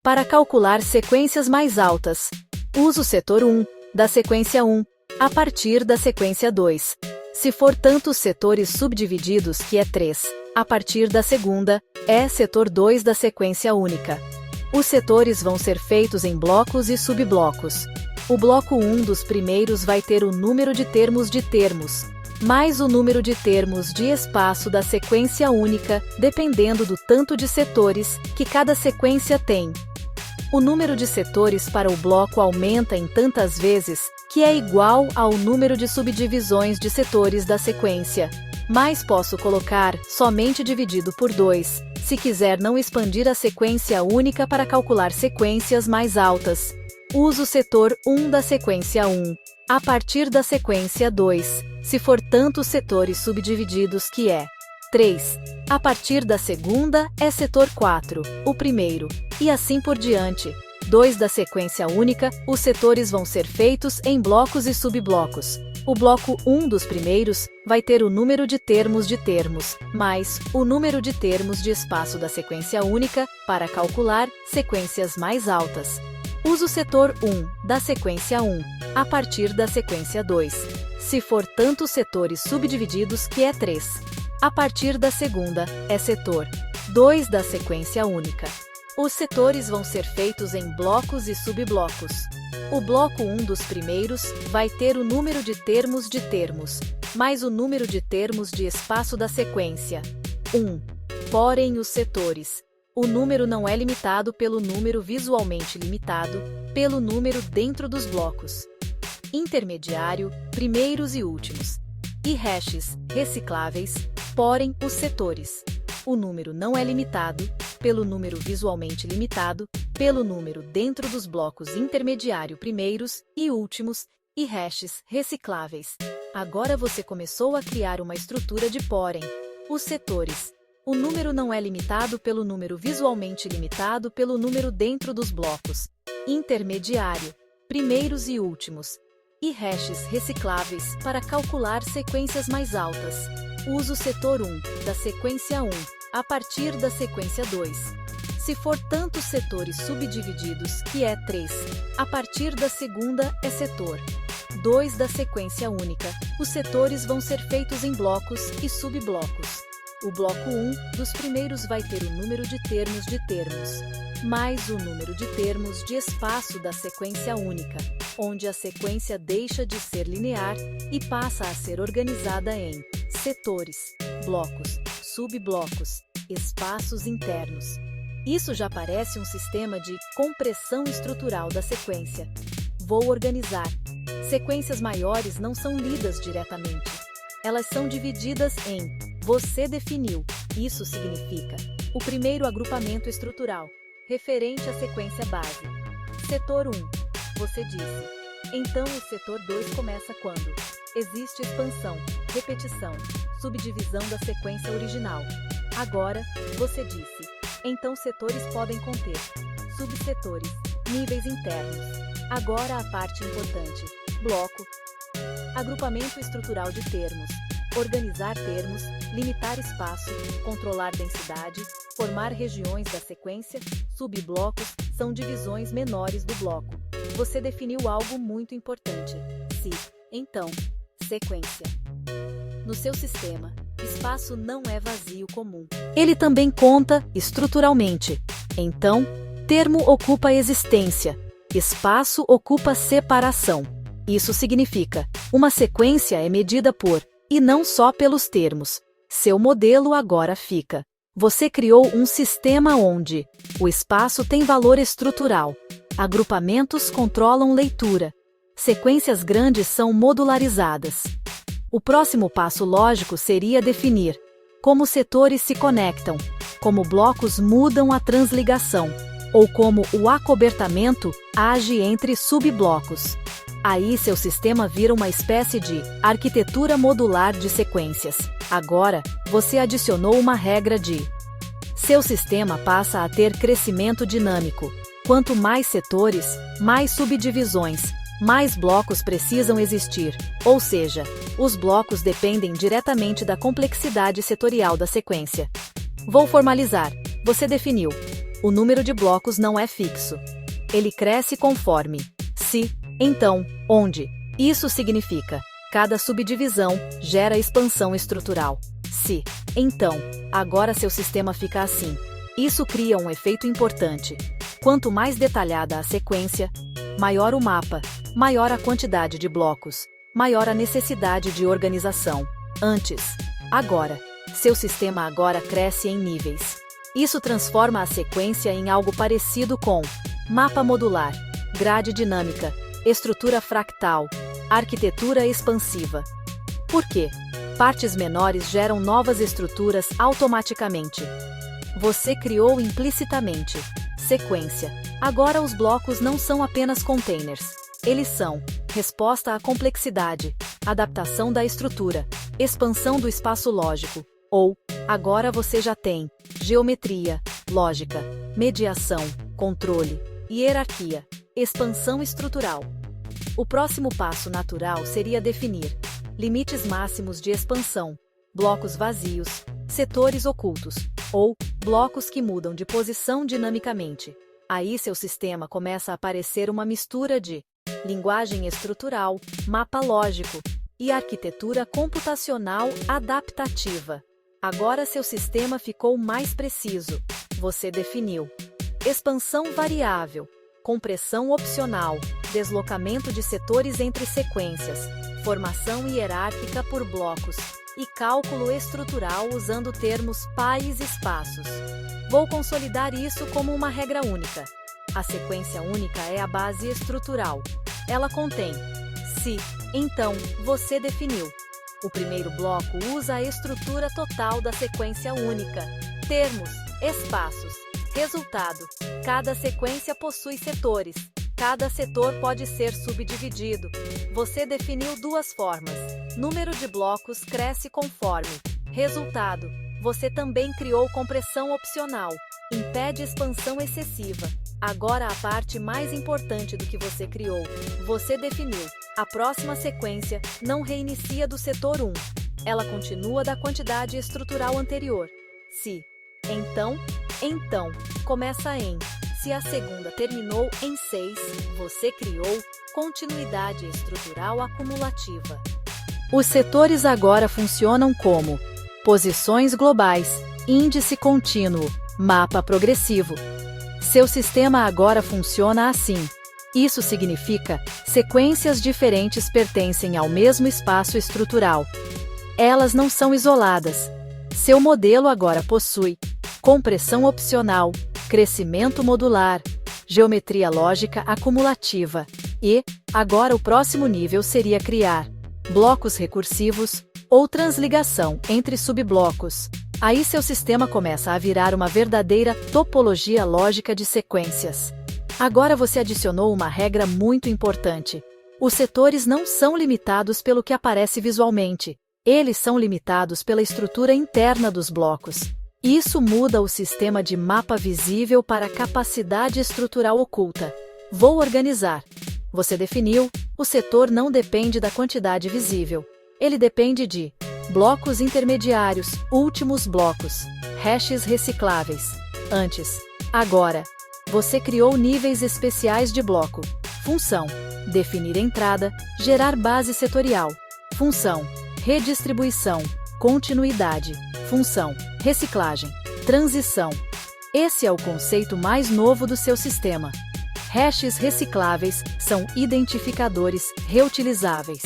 Para calcular sequências mais altas, usa o setor 1, da sequência 1, a partir da sequência 2. Se for tantos setores subdivididos que é 3, a partir da segunda, é setor 2 da sequência única. Os setores vão ser feitos em blocos e subblocos. O bloco 1 dos primeiros vai ter o número de termos, mais o número de termos de espaço da sequência única, dependendo do tanto de setores que cada sequência tem. O número de setores para o bloco aumenta em tantas vezes, que é igual ao número de subdivisões de setores da sequência. Mas posso colocar somente dividido por 2, se quiser não expandir a sequência única para calcular sequências mais altas. Uso o setor 1 da sequência 1, a partir da sequência 2, se for tantos setores subdivididos que é 3. A partir da segunda é setor 4, o primeiro, e assim por diante. 2 da sequência única, os setores vão ser feitos em blocos e subblocos. O bloco 1 dos primeiros vai ter o número de termos, mais o número de termos de espaço da sequência única para calcular sequências mais altas. Usa o setor 1 da sequência 1, a partir da sequência 2, se for tantos setores subdivididos que é 3. A partir da segunda, é setor 2 da sequência única. Os setores vão ser feitos em blocos e subblocos. O bloco 1 dos primeiros vai ter o número de termos, mais o número de termos de espaço da sequência 1. Porém, os setores. O número não é limitado pelo número visualmente limitado, pelo número dentro dos blocos. Intermediário, primeiros e últimos. E hashes, recicláveis, porém, os setores. O número não é limitado, pelo número visualmente limitado, pelo número dentro dos blocos intermediário primeiros e últimos, e hashes recicláveis. Agora você começou a criar uma estrutura de porém. Os setores. O número não é limitado pelo número visualmente limitado, pelo número dentro dos blocos intermediário, primeiros e últimos, e hashes recicláveis para calcular sequências mais altas. Usa o setor 1 da sequência 1, a partir da sequência 2. Se for tantos setores subdivididos que é 3, a partir da segunda é setor 2 da sequência única. Os setores vão ser feitos em blocos e subblocos. O bloco 1 dos primeiros vai ter o número de termos, mais o número de termos de espaço da sequência única, onde a sequência deixa de ser linear e passa a ser organizada em setores, blocos, subblocos, espaços internos. Isso já parece um sistema de compressão estrutural da sequência. Vou organizar. Sequências maiores não são lidas diretamente. Elas são divididas em você definiu. Isso significa o primeiro agrupamento estrutural, referente à sequência base. Setor 1. Você disse. Então o setor 2 começa quando existe expansão, repetição, subdivisão da sequência original. Agora, você disse. Então setores podem conter subsetores, níveis internos. Agora a parte importante. Bloco. Agrupamento estrutural de termos. Organizar termos, limitar espaço, controlar densidade, formar regiões da sequência, subblocos, são divisões menores do bloco. Você definiu algo muito importante. Se, então, sequência. No seu sistema, espaço não é vazio comum. Ele também conta estruturalmente. Então, termo ocupa existência, espaço ocupa separação. Isso significa, uma sequência é medida por e não só pelos termos. Seu modelo agora fica. Você criou um sistema onde o espaço tem valor estrutural. Agrupamentos controlam leitura. Sequências grandes são modularizadas. O próximo passo lógico seria definir como setores se conectam, como blocos mudam a transligação, ou como o acobertamento age entre subblocos. Aí seu sistema vira uma espécie de arquitetura modular de sequências. Agora, você adicionou uma regra de seu sistema passa a ter crescimento dinâmico. Quanto mais setores, mais subdivisões, mais blocos precisam existir. Ou seja, os blocos dependem diretamente da complexidade setorial da sequência. Vou formalizar. Você definiu. o número de blocos não é fixo. Ele cresce conforme se, então, onde. Isso significa, cada subdivisão gera expansão estrutural. Se, então, agora seu sistema fica assim. Isso cria um efeito importante. Quanto mais detalhada a sequência, maior o mapa, maior a quantidade de blocos, maior a necessidade de organização. Antes, agora, seu sistema agora cresce em níveis. Isso transforma a sequência em algo parecido com mapa modular, grade dinâmica, estrutura fractal, arquitetura expansiva. Por quê? Partes menores geram novas estruturas automaticamente. Você criou implicitamente. Sequência. Agora os blocos não são apenas containers. Eles são resposta à complexidade, adaptação da estrutura, expansão do espaço lógico. Ou, agora você já tem geometria, lógica, mediação, controle, hierarquia, expansão estrutural. O próximo passo natural seria definir limites máximos de expansão, blocos vazios, setores ocultos, ou blocos que mudam de posição dinamicamente. Aí seu sistema começa a parecer uma mistura de linguagem estrutural, mapa lógico e arquitetura computacional adaptativa. Agora seu sistema ficou mais preciso. Você definiu expansão variável, compressão opcional, deslocamento de setores entre sequências, formação hierárquica por blocos e cálculo estrutural usando termos pais e espaços. Vou consolidar isso como uma regra única. A sequência única é a base estrutural. Ela contém se, então, você definiu. O primeiro bloco usa a estrutura total da sequência única. Termos, espaços. Resultado: cada sequência possui setores. Cada setor pode ser subdividido. Você definiu duas formas. Número de blocos cresce conforme. Resultado: você também criou compressão opcional. Impede expansão excessiva. Agora a parte mais importante do que você criou. Você definiu. A próxima sequência não reinicia do setor 1. Ela continua da quantidade estrutural anterior. Se, então, começa em. Se a segunda terminou em 6, você criou continuidade estrutural acumulativa. Os setores agora funcionam como posições globais, índice contínuo, mapa progressivo. Seu sistema agora funciona assim. Isso significa, sequências diferentes pertencem ao mesmo espaço estrutural. Elas não são isoladas. Seu modelo agora possui compressão opcional, crescimento modular, geometria lógica acumulativa. E, agora o próximo nível seria criar blocos recursivos ou transligação entre subblocos. Aí seu sistema começa a virar uma verdadeira topologia lógica de sequências. Agora você adicionou uma regra muito importante. Os setores não são limitados pelo que aparece visualmente. Eles são limitados pela estrutura interna dos blocos. Isso muda o sistema de mapa visível para capacidade estrutural oculta. Vou organizar. Você definiu, o setor não depende da quantidade visível. Ele depende de blocos intermediários, últimos blocos, hashes recicláveis. Antes, agora. Você criou níveis especiais de bloco. Função: definir entrada, gerar base setorial. Função: redistribuição, continuidade. Função: reciclagem, transição. Esse é o conceito mais novo do seu sistema. Hashes recicláveis são identificadores reutilizáveis.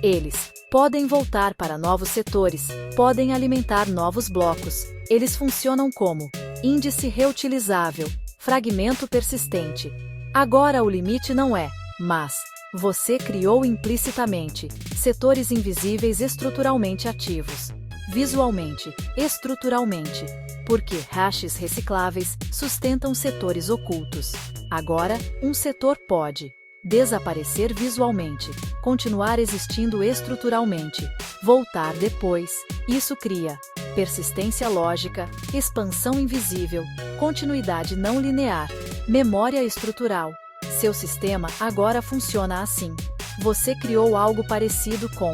Eles podem voltar para novos setores, podem alimentar novos blocos. Eles funcionam como índice reutilizável, fragmento persistente. Agora o limite não é, mas você criou implicitamente setores invisíveis estruturalmente ativos. Visualmente, estruturalmente. Porque hashes recicláveis sustentam setores ocultos. Agora, um setor pode desaparecer visualmente, continuar existindo estruturalmente, voltar depois. Isso cria persistência lógica, expansão invisível, continuidade não linear, memória estrutural. Seu sistema agora funciona assim. Você criou algo parecido com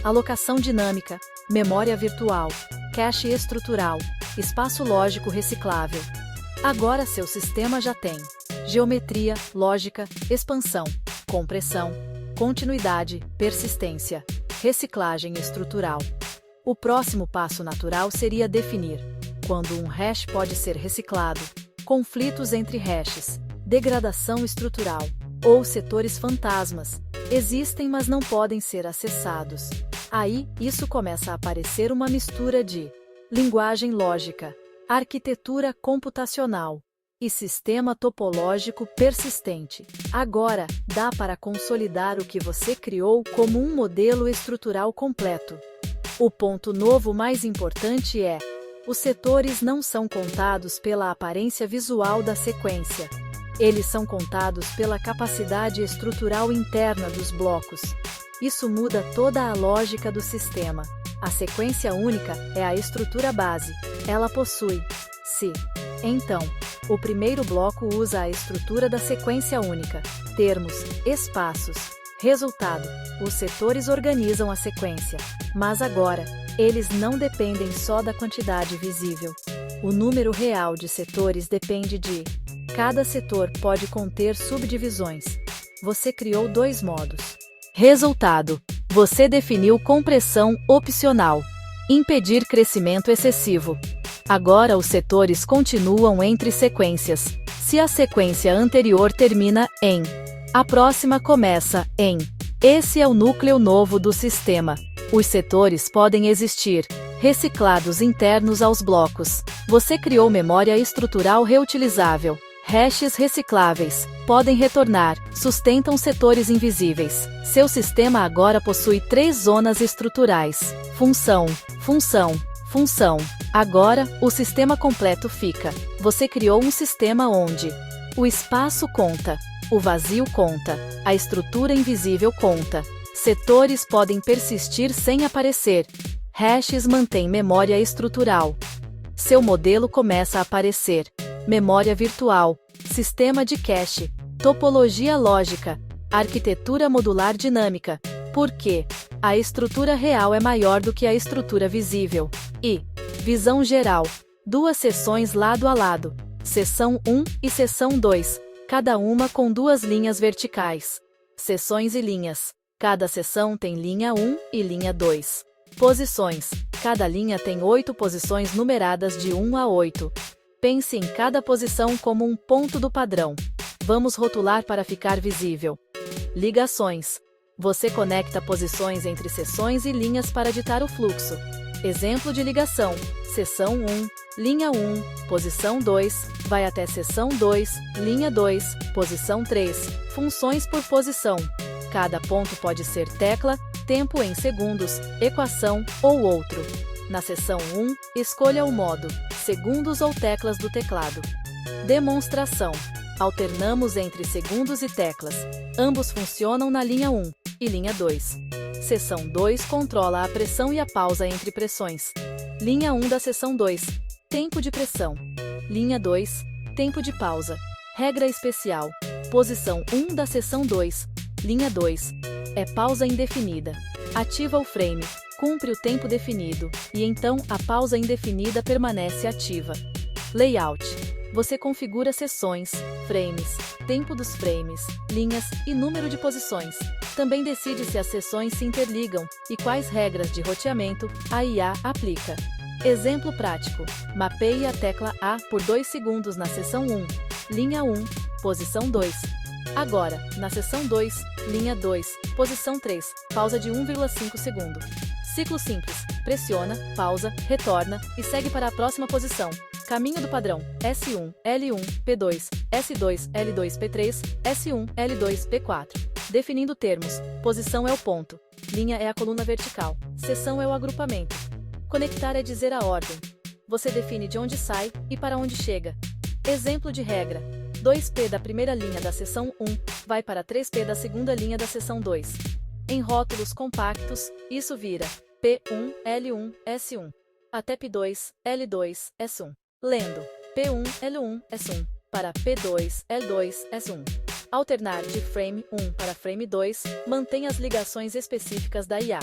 alocação dinâmica, memória virtual, cache estrutural, espaço lógico reciclável. Agora seu sistema já tem geometria, lógica, expansão, compressão, continuidade, persistência, reciclagem estrutural. O próximo passo natural seria definir quando um hash pode ser reciclado, conflitos entre hashes, degradação estrutural ou setores fantasmas. Existem, mas não podem ser acessados. Aí, isso começa a aparecer uma mistura de linguagem lógica, arquitetura computacional e sistema topológico persistente. Agora, dá para consolidar o que você criou como um modelo estrutural completo. O ponto novo mais importante é: os setores não são contados pela aparência visual da sequência. Eles são contados pela capacidade estrutural interna dos blocos. Isso muda toda a lógica do sistema. A sequência única é a estrutura base. Ela possui se. Então, o primeiro bloco usa a estrutura da sequência única. Termos, espaços, resultado. Os setores organizam a sequência. Mas agora, eles não dependem só da quantidade visível. O número real de setores depende de cada setor pode conter subdivisões. Você criou dois modos. Resultado: você definiu compressão opcional. Impedir crescimento excessivo. Agora os setores continuam entre sequências. Se a sequência anterior termina em, a próxima começa em. Esse é o núcleo novo do sistema. Os setores podem existir reciclados internos aos blocos. Você criou memória estrutural reutilizável. Hashes recicláveis podem retornar, sustentam setores invisíveis. Seu sistema agora possui 3 zonas estruturais: função, função, função. Agora, o sistema completo fica. Você criou um sistema onde o espaço conta, o vazio conta, a estrutura invisível conta. Setores podem persistir sem aparecer. Hashes mantêm memória estrutural. Seu modelo começa a aparecer. Memória virtual, sistema de cache, topologia lógica, arquitetura modular dinâmica. Por quê? A estrutura real é maior do que a estrutura visível. E visão geral. 2 seções lado a lado. Seção 1 e seção 2, cada uma com 2 linhas verticais. Seções e linhas. Cada seção tem linha 1 e linha 2. Posições. Cada linha tem 8 posições numeradas de 1 a 8. Pense em cada posição como um ponto do padrão. Vamos rotular para ficar visível. Ligações. Você conecta posições entre seções e linhas para ditar o fluxo. Exemplo de ligação: seção 1, linha 1, posição 2, vai até seção 2, linha 2, posição 3. Funções por posição. Cada ponto pode ser tecla, tempo em segundos, equação ou outro. Na seção 1, escolha o modo, segundos ou teclas do teclado. Demonstração. Alternamos entre segundos e teclas. Ambos funcionam na linha 1 e linha 2. Seção 2 controla a pressão e a pausa entre pressões. Linha 1 da seção 2. Tempo de pressão. Linha 2. Tempo de pausa. Regra especial. Posição 1 da seção 2. Linha 2. É pausa indefinida. Ativa o frame. Cumpre o tempo definido, e então a pausa indefinida permanece ativa. Layout. Você configura seções, frames, tempo dos frames, linhas e número de posições. Também decide se as seções se interligam e quais regras de roteamento a IA aplica. Exemplo prático. Mapeie a tecla A por 2 segundos na seção 1, linha 1, posição 2. Agora, na seção 2, linha 2, posição 3, pausa de 1,5 segundo. Ciclo simples. Pressiona, pausa, retorna e segue para a próxima posição. Caminho do padrão: S1, L1, P2, S2, L2, P3, S1, L2, P4. Definindo termos. Posição é o ponto. Linha é a coluna vertical. Seção é o agrupamento. Conectar é dizer a ordem. Você define de onde sai e para onde chega. Exemplo de regra: 2P da primeira linha da seção 1 vai para 3P da segunda linha da seção 2. Em rótulos compactos, isso vira P1, L1, S1, até P2, L2, S1. Lendo: P1, L1, S1, para P2, L2, S1. Alternar de frame 1 para frame 2, mantém as ligações específicas da IA.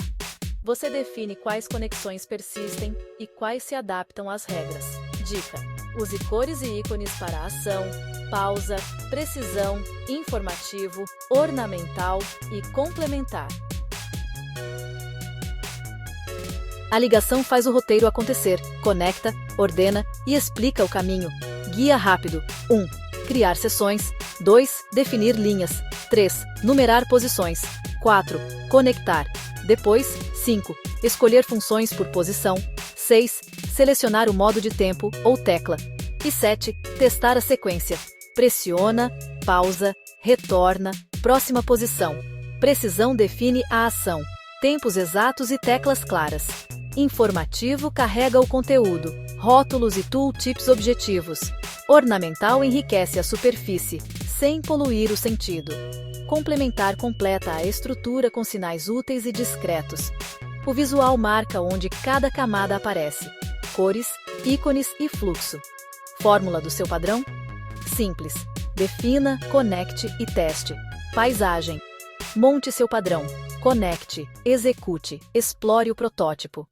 Você define quais conexões persistem e quais se adaptam às regras. Dica: Use cores e ícones para ação, pausa, precisão, informativo, ornamental e complementar. A ligação faz o roteiro acontecer, conecta, ordena e explica o caminho. Guia rápido. 1. Criar seções. 2. Definir linhas. 3. Numerar posições. 4. Conectar. Depois, 5. Escolher funções por posição. 6. Selecionar o modo de tempo ou tecla. E 7. Testar a sequência. Pressiona, pausa, retorna, próxima posição. Precisão define a ação. Tempos exatos e teclas claras. Informativo carrega o conteúdo. Rótulos e tooltips objetivos. Ornamental enriquece a superfície, sem poluir o sentido. Complementar completa a estrutura com sinais úteis e discretos. O visual marca onde cada camada aparece. Cores, ícones e fluxo. Fórmula do seu padrão? Simples. Defina, conecte e teste. Paisagem. Monte seu padrão. Conecte, execute, explore o protótipo.